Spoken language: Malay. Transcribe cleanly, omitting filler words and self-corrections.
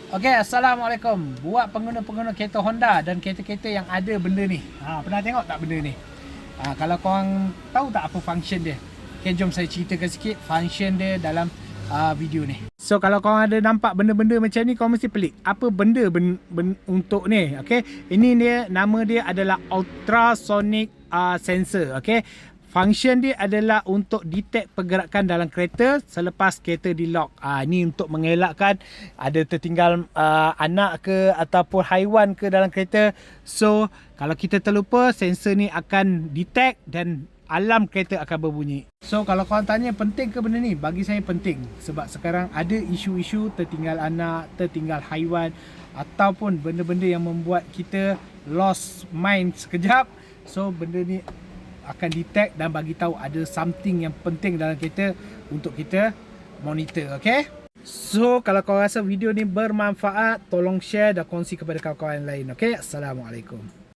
Okey, Assalamualaikum. Buat pengguna-pengguna kereta Honda dan kereta-kereta yang ada benda ni. Pernah tengok tak benda ni? Kalau korang tahu tak apa function dia? Okay, jom saya ceritakan sikit function dia dalam video ni. So, kalau korang ada nampak benda-benda macam ni, korang mesti pelik. Apa benda untuk ni? Okay, ini dia, nama dia adalah ultrasonic sensor. Okay, function dia adalah untuk detect pergerakan dalam kereta selepas kereta di lock. Ini untuk mengelakkan ada tertinggal anak ke ataupun haiwan ke dalam kereta. So, kalau kita terlupa, sensor ni akan detect dan alarm kereta akan berbunyi. So, kalau korang tanya penting ke benda ni? Bagi saya penting. Sebab sekarang ada isu-isu tertinggal anak, tertinggal haiwan ataupun benda-benda yang membuat kita lost mind sekejap. So, benda ni akan detect dan bagi tahu ada something yang penting dalam kereta untuk kita monitor, okay? So, kalau kau rasa video ni bermanfaat, tolong share dan kongsi kepada kawan-kawan lain, okay? Assalamualaikum.